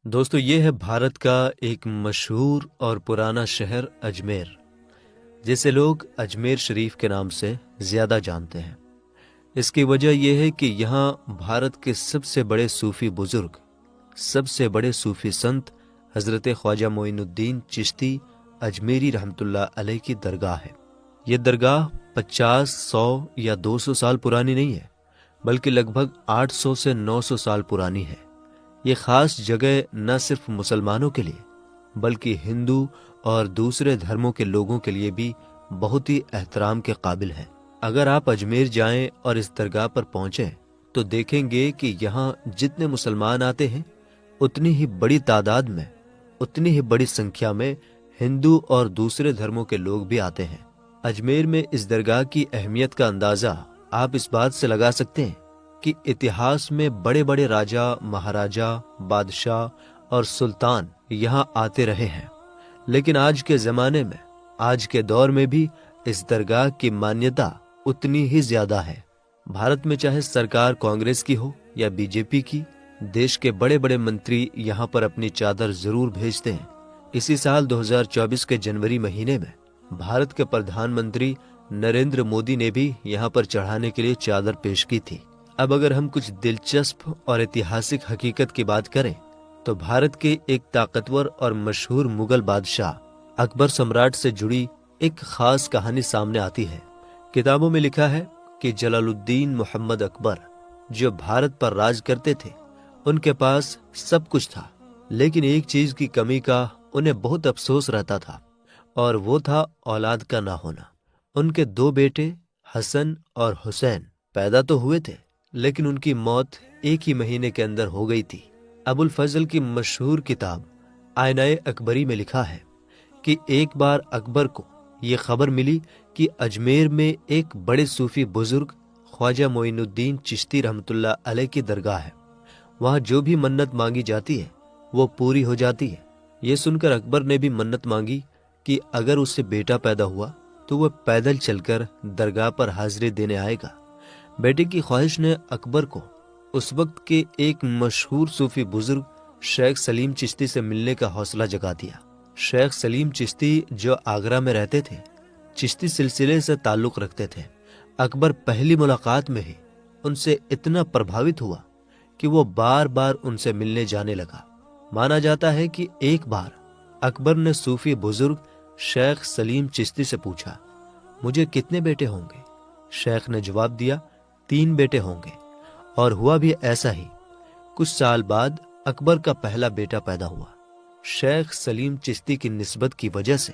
دوستو یہ ہے بھارت کا ایک مشہور اور پرانا شہر اجمیر، جسے لوگ اجمیر شریف کے نام سے زیادہ جانتے ہیں۔ اس کی وجہ یہ ہے کہ یہاں بھارت کے سب سے بڑے صوفی بزرگ، سب سے بڑے صوفی سنت حضرت خواجہ معین الدین چشتی اجمیری رحمۃ اللہ علیہ کی درگاہ ہے۔ یہ درگاہ 50، 100 یا 200 سال پرانی نہیں ہے، بلکہ لگ بھگ 800 سے 900 سال پرانی ہے۔ یہ خاص جگہ نہ صرف مسلمانوں کے لیے بلکہ ہندو اور دوسرے دھرموں کے لوگوں کے لیے بھی بہت ہی احترام کے قابل ہے۔ اگر آپ اجمیر جائیں اور اس درگاہ پر پہنچیں تو دیکھیں گے کہ یہاں جتنے مسلمان آتے ہیں اتنی ہی بڑی تعداد میں، اتنی ہی بڑی سنکھیا میں ہندو اور دوسرے دھرموں کے لوگ بھی آتے ہیں۔ اجمیر میں اس درگاہ کی اہمیت کا اندازہ آپ اس بات سے لگا سکتے ہیں کہ اتہاس میں بڑے بڑے راجا، مہاراجا، بادشاہ اور سلطان یہاں آتے رہے ہیں، لیکن آج کے زمانے میں، آج کے دور میں بھی اس درگاہ کی مانیتا اتنی ہی زیادہ ہے۔ بھارت میں چاہے سرکار کانگریس کی ہو یا بی جے پی کی، دیش کے بڑے بڑے منتری یہاں پر اپنی چادر ضرور بھیجتے ہیں۔ اسی سال 2024 کے جنوری مہینے میں بھارت کے پردھان منتری نریندر مودی نے بھی یہاں پر چڑھانے کے لیے چادر پیش کی تھی۔ اب اگر ہم کچھ دلچسپ اور ایتہاسک حقیقت کی بات کریں تو بھارت کے ایک طاقتور اور مشہور مغل بادشاہ اکبر سمراٹ سے جڑی ایک خاص کہانی سامنے آتی ہے۔ کتابوں میں لکھا ہے کہ جلال الدین محمد اکبر جو بھارت پر راج کرتے تھے، ان کے پاس سب کچھ تھا، لیکن ایک چیز کی کمی کا انہیں بہت افسوس رہتا تھا، اور وہ تھا اولاد کا نہ ہونا۔ ان کے 2 بیٹے حسن اور حسین پیدا تو ہوئے تھے، لیکن ان کی موت ایک ہی مہینے کے اندر ہو گئی تھی۔ ابو الفضل کی مشہور کتاب آئینہ اکبری میں لکھا ہے کہ ایک بار اکبر کو یہ خبر ملی کہ اجمیر میں ایک بڑے صوفی بزرگ خواجہ معین الدین چشتی رحمۃ اللہ علیہ کی درگاہ ہے، وہاں جو بھی منت مانگی جاتی ہے وہ پوری ہو جاتی ہے۔ یہ سن کر اکبر نے بھی منت مانگی کہ اگر اس سے بیٹا پیدا ہوا تو وہ پیدل چل کر درگاہ پر حاضری دینے آئے گا۔ بیٹے کی خواہش نے اکبر کو اس وقت کے ایک مشہور صوفی بزرگ شیخ سلیم چشتی سے ملنے کا حوصلہ جگا دیا۔ شیخ سلیم چشتی جو آگرہ میں رہتے تھے، چشتی سلسلے سے تعلق رکھتے تھے۔ اکبر پہلی ملاقات میں ہی ان سے اتنا پربھاوت ہوا کہ وہ بار بار ان سے ملنے جانے لگا۔ مانا جاتا ہے کہ ایک بار اکبر نے صوفی بزرگ شیخ سلیم چشتی سے پوچھا، مجھے کتنے بیٹے ہوں گے؟ شیخ نے جواب دیا، 3 بیٹے ہوں گے، اور ہوا بھی ایسا ہی۔ کچھ سال بعد اکبر کا پہلا بیٹا پیدا ہوا۔ شیخ سلیم چشتی کی نسبت کی وجہ سے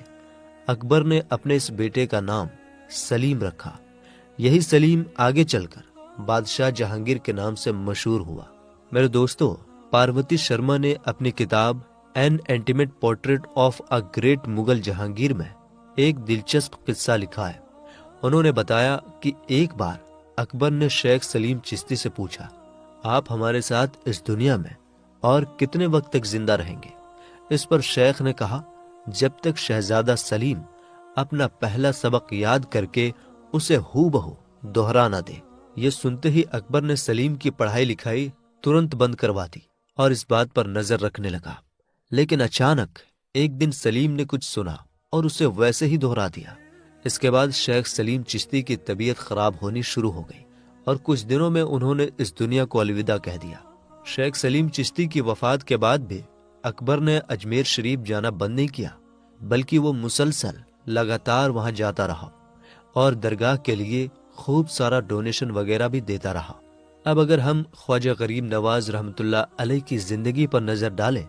اکبر نے اپنے اس بیٹے کا نام سلیم رکھا۔ یہی سلیم آگے چل کر بادشاہ جہانگیر کے نام سے مشہور ہوا۔ میرے دوستو، پاروتی شرما نے اپنی کتاب an intimate portrait of a great Mughal Jahangir میں ایک دلچسپ قصہ لکھا ہے۔ انہوں نے بتایا کہ ایک بار اکبر نے شیخ سلیم چشتی سے پوچھا، آپ ہمارے ساتھ اس دنیا میں اور کتنے وقت تک زندہ رہیں گے؟ اس پر شیخ نے کہا، جب تک شہزادہ سلیم اپنا پہلا سبق یاد کر کے اسے ہو بہو دوہرا نہ دے۔ یہ سنتے ہی اکبر نے سلیم کی پڑھائی لکھائی ترنت بند کروا دی اور اس بات پر نظر رکھنے لگا۔ لیکن اچانک ایک دن سلیم نے کچھ سنا اور اسے ویسے ہی دوہرا دیا۔ اس کے بعد شیخ سلیم چشتی کی طبیعت خراب ہونی شروع ہو گئی اور کچھ دنوں میں انہوں نے اس دنیا کو الوداع کہہ دیا۔ شیخ سلیم چشتی کی وفات کے بعد بھی اکبر نے اجمیر شریف جانا بند نہیں کیا، بلکہ وہ مسلسل لگاتار وہاں جاتا رہا اور درگاہ کے لیے خوب سارا ڈونیشن وغیرہ بھی دیتا رہا۔ اب اگر ہم خواجہ غریب نواز رحمۃ اللہ علیہ کی زندگی پر نظر ڈالیں،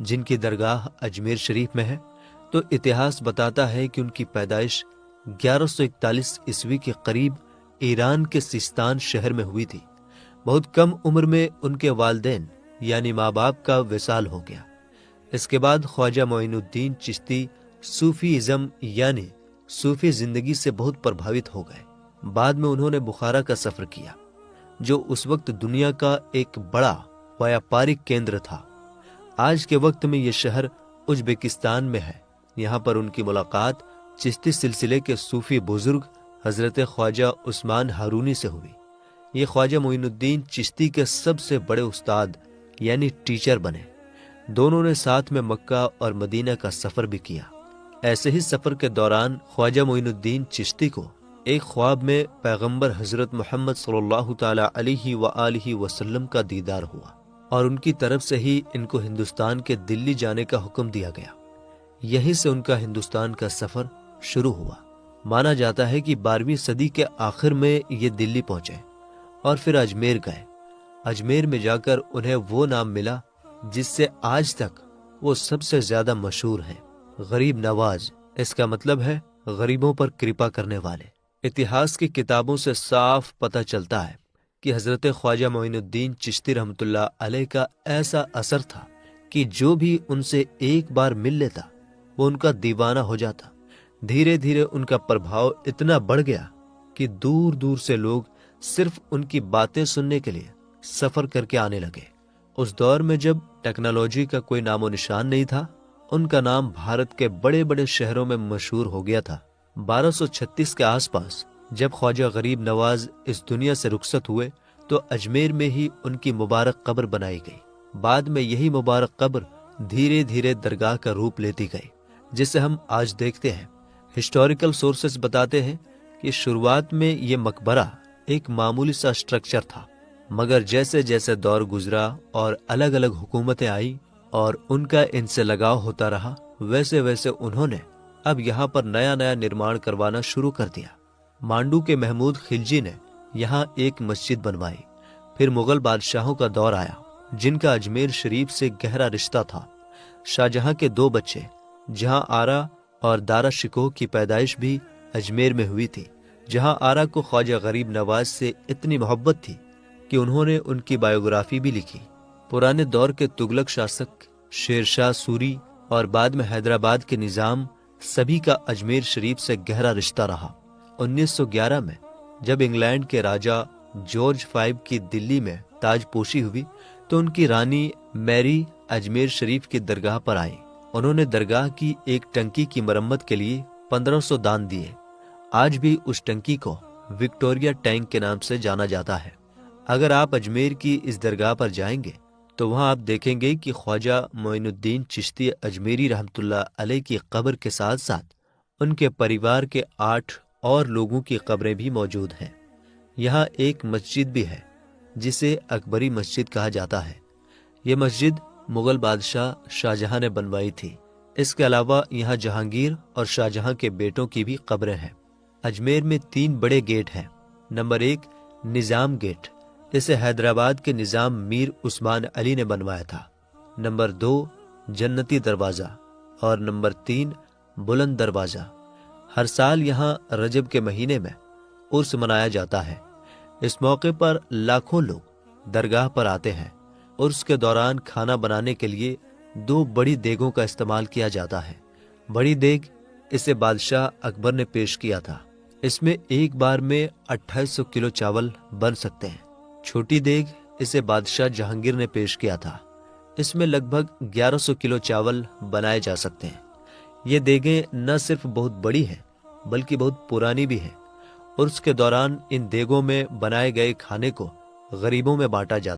جن کی درگاہ اجمیر شریف میں ہے، تو اتہاس بتاتا ہے کہ ان کی پیدائش 1141 عیسوی کے قریب ایران کے سیستان شہر میں ہوئی تھی۔ بہت کم عمر میں ان کے والدین یعنی ماں باپ کا وصال ہو گیا۔ اس کے بعد خواجہ معین الدین چشتی صوفی ازم یعنی صوفی زندگی سے بہت پربھاوت ہو گئے۔ بعد میں انہوں نے بخارا کا سفر کیا، جو اس وقت دنیا کا ایک بڑا ویاپارک کیندر تھا۔ آج کے وقت میں یہ شہر ازبکستان میں ہے۔ یہاں پر ان کی ملاقات چشتی سلسلے کے صوفی بزرگ حضرت خواجہ عثمان ہارونی سے ہوئی۔ یہ خواجہ معین الدین چشتی کے سب سے بڑے استاد یعنی ٹیچر بنے۔ دونوں نے ساتھ میں مکہ اور مدینہ کا سفر بھی کیا۔ ایسے ہی سفر کے دوران خواجہ معین الدین چشتی کو ایک خواب میں پیغمبر حضرت محمد صلی اللہ تعالی علیہ وآلہ وسلم کا دیدار ہوا، اور ان کی طرف سے ہی ان کو ہندوستان کے دلی جانے کا حکم دیا گیا۔ یہیں سے ان کا ہندوستان کا سفر شروع ہوا۔ مانا جاتا ہے کہ 12ویں صدی کے آخر میں یہ دلی پہنچے اور پھر اجمیر گئے۔ اجمیر میں جا کر انہیں وہ نام ملا جس سے آج تک وہ سب سے زیادہ مشہور ہیں، غریب نواز۔ اس کا مطلب ہے غریبوں پر کرپا کرنے والے۔ اتہاس کی کتابوں سے صاف پتہ چلتا ہے کہ حضرت خواجہ معین الدین چشتی رحمۃ اللہ علیہ کا ایسا اثر تھا کہ جو بھی ان سے ایک بار مل لیتا وہ ان کا دیوانہ ہو جاتا۔ دھیرے دھیرے ان کا پربھاؤ اتنا بڑھ گیا کہ دور دور سے لوگ صرف ان کی باتیں سننے کے لیے سفر کر کے آنے لگے۔ اس دور میں جب ٹیکنالوجی کا کوئی نام و نشان نہیں تھا، ان کا نام بھارت کے بڑے بڑے شہروں میں مشہور ہو گیا تھا۔ 1236 کے آس پاس جب خواجہ غریب نواز اس دنیا سے رخصت ہوئے تو اجمیر میں ہی ان کی مبارک قبر بنائی گئی۔ بعد میں یہی مبارک قبر دھیرے دھیرے درگاہ کا روپ لیتی گئی، جسے ہم آج دیکھتے ہیں۔ ہسٹوریکل سورسز بتاتے ہیں کہ شروعات میں یہ مقبرہ ایک معمولی سا اسٹرکچر تھا، مگر جیسے جیسے دور گزرا اور الگ الگ حکومتیں آئیں اور ان کا ان سے لگاؤ ہوتا رہا، ویسے ویسے انہوں نے اب یہاں پر نیا نیا نرمان کروانا شروع کر دیا۔ مانڈو کے محمود خلجی نے یہاں ایک مسجد بنوائی۔ پھر مغل بادشاہوں کا دور آیا جن کا اجمیر شریف سے گہرا رشتہ تھا۔ شاہجہاں کے 2 بچے جہاں آرا اور دارا شکوہ کی پیدائش بھی اجمیر میں ہوئی تھی۔ جہاں آرا کو خواجہ غریب نواز سے اتنی محبت تھی کہ انہوں نے ان کی بایوگرافی بھی لکھی۔ پرانے دور کے تغلق شاسک شیر شاہ سوری اور بعد میں حیدرآباد کے نظام، سبھی کا اجمیر شریف سے گہرا رشتہ رہا۔ 1911 میں جب انگلینڈ کے راجہ جارج V کی دلی میں تاج پوشی ہوئی تو ان کی رانی میری اجمیر شریف کی درگاہ پر آئی۔ انہوں نے درگاہ کی ایک ٹنکی کی مرمت کے لیے 1500 دان دیے۔ آج بھی اس ٹنکی کو وکٹوریا ٹینک کے نام سے جانا جاتا ہے۔ اگر آپ اجمیر کی اس درگاہ پر جائیں گے تو وہاں آپ دیکھیں گے کہ خواجہ معین الدین چشتی اجمیری رحمۃ اللہ علیہ کی قبر کے ساتھ ساتھ ان کے پریوار کے 8 اور لوگوں کی قبریں بھی موجود ہیں۔ یہاں ایک مسجد بھی ہے جسے اکبری مسجد کہا جاتا ہے۔ یہ مسجد مغل بادشاہ شاہجہاں نے بنوائی تھی۔ اس کے علاوہ یہاں جہانگیر اور شاہجہاں کے بیٹوں کی بھی قبریں ہیں۔ اجمیر میں 3 بڑے گیٹ ہیں۔ نمبر 1 نظام گیٹ، اسے حیدرآباد کے نظام میر عثمان علی نے بنوایا تھا۔ نمبر 2 جنتی دروازہ اور نمبر 3 بلند دروازہ۔ ہر سال یہاں رجب کے مہینے میں عرس منایا جاتا ہے۔ اس موقع پر لاکھوں لوگ درگاہ پر آتے ہیں۔ عرس کے دوران کھانا بنانے کے لیے 2 بڑی دیگوں کا استعمال کیا جاتا ہے۔ بڑی دیگ اسے بادشاہ اکبر نے پیش کیا تھا۔ اس میں ایک بار میں 2800 کلو چاول بن سکتے ہیں۔ چھوٹی دیگ اسے بادشاہ جہانگیر نے پیش کیا تھا۔ اس میں لگ بھگ 1100 کلو چاول بنائے جا سکتے ہیں۔ یہ دیگیں نہ صرف بہت بڑی ہیں بلکہ بہت پرانی بھی ہیں۔ عرس کے دوران ان دیگوں میں بنائے گئے کھانے کو غریبوں میں بانٹا جاتا ہے۔